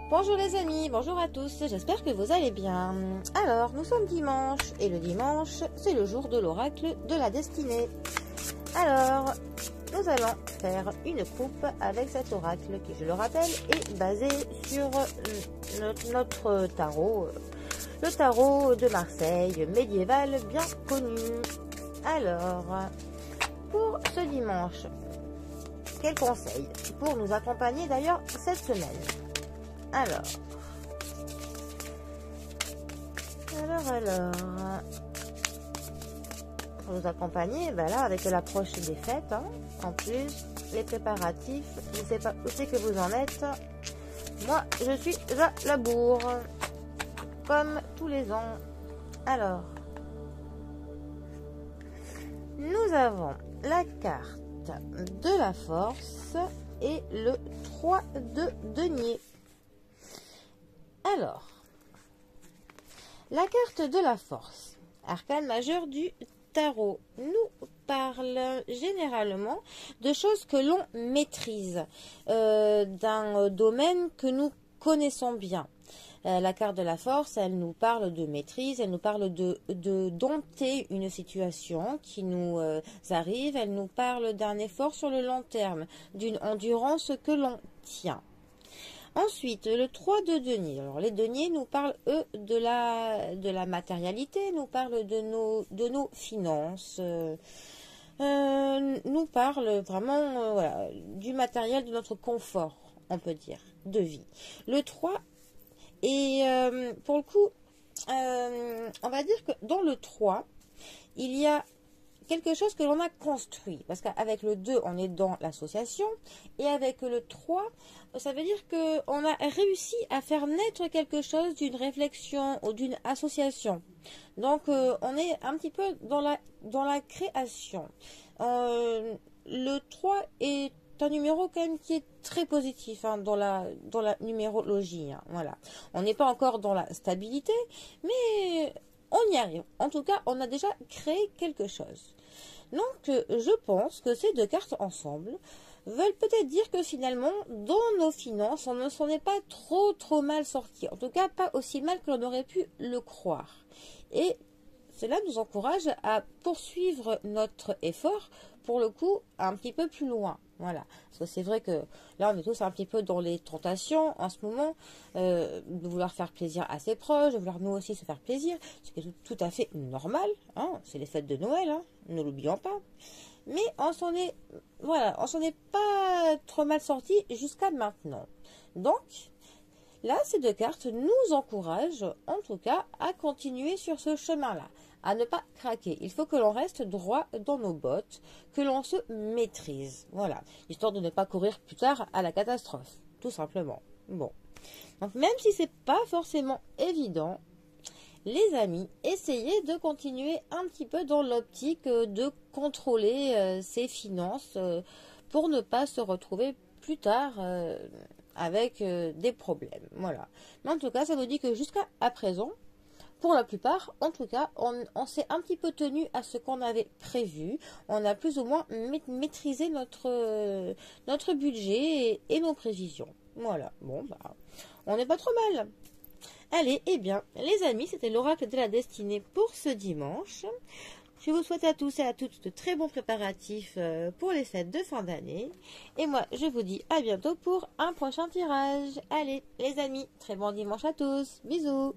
Bonjour les amis, bonjour à tous, j'espère que vous allez bien. Alors, nous sommes dimanche, et le dimanche, c'est le jour de l'oracle de la destinée. Alors, nous allons faire une coupe avec cet oracle qui, je le rappelle, est basé sur notre tarot, le tarot de Marseille, médiéval bien connu. Alors, pour ce dimanche, quels conseils pour nous accompagner d'ailleurs cette semaine? Alors, pour nous accompagner, ben là, avec l'approche des fêtes, hein, en plus, les préparatifs, je ne sais pas où c'est que vous en êtes. Moi, je suis à la bourre, comme tous les ans. Alors, nous avons la carte de la force et le 3 de denier. Alors, la carte de la force, arcane majeur du tarot, nous parle généralement de choses que l'on maîtrise, d'un domaine que nous connaissons bien. La carte de la force, elle nous parle de maîtrise, elle nous parle de dompter une situation qui nous arrive, elle nous parle d'un effort sur le long terme, d'une endurance que l'on tient. Ensuite, le 3 de denier. Alors, les deniers nous parlent, eux, de la matérialité, nous parlent de nos finances, nous parlent vraiment voilà, du matériel, de notre confort, on peut dire, de vie. Le 3, et pour le coup, on va dire que dans le 3, il y a quelque chose que l'on a construit. Parce qu'avec le 2, on est dans l'association. Et avec le 3, ça veut dire qu'on a réussi à faire naître quelque chose d'une réflexion ou d'une association. Donc, on est un petit peu dans la création. Le 3 est un numéro quand même qui est très positif hein, dans la numérologie. Hein, voilà. On n'est pas encore dans la stabilité, mais on y arrive. En tout cas, on a déjà créé quelque chose. Donc, je pense que ces deux cartes ensemble veulent peut-être dire que finalement, dans nos finances, on ne s'en est pas trop mal sorti. En tout cas, pas aussi mal que l'on aurait pu le croire. Et cela nous encourage à poursuivre notre effort, pour le coup, un petit peu plus loin. Voilà. Parce que c'est vrai que là, on est tous un petit peu dans les tentations en ce moment, de vouloir faire plaisir à ses proches, de vouloir nous aussi se faire plaisir, ce qui est tout à fait normal. Hein. C'est les fêtes de Noël, hein. Ne l'oublions pas. Mais on s'en est pas trop mal sorti jusqu'à maintenant. Donc, là, ces deux cartes nous encouragent, en tout cas, à continuer sur ce chemin-là, à ne pas craquer. Il faut que l'on reste droit dans nos bottes, que l'on se maîtrise. Voilà, histoire de ne pas courir plus tard à la catastrophe, tout simplement. Bon, donc même si c'est pas forcément évident, les amis, essayez de continuer un petit peu dans l'optique de contrôler ses finances pour ne pas se retrouver plus tard avec des problèmes. Voilà. Mais en tout cas, ça nous dit que jusqu'à présent, pour la plupart, en tout cas, on s'est un petit peu tenu à ce qu'on avait prévu. On a plus ou moins maîtrisé notre budget et nos prévisions. Voilà. Bon, bah, on n'est pas trop mal. Allez, eh bien, les amis, c'était l'oracle de la destinée pour ce dimanche. Je vous souhaite à tous et à toutes de très bons préparatifs pour les fêtes de fin d'année. Et moi, je vous dis à bientôt pour un prochain tirage. Allez, les amis, très bon dimanche à tous. Bisous.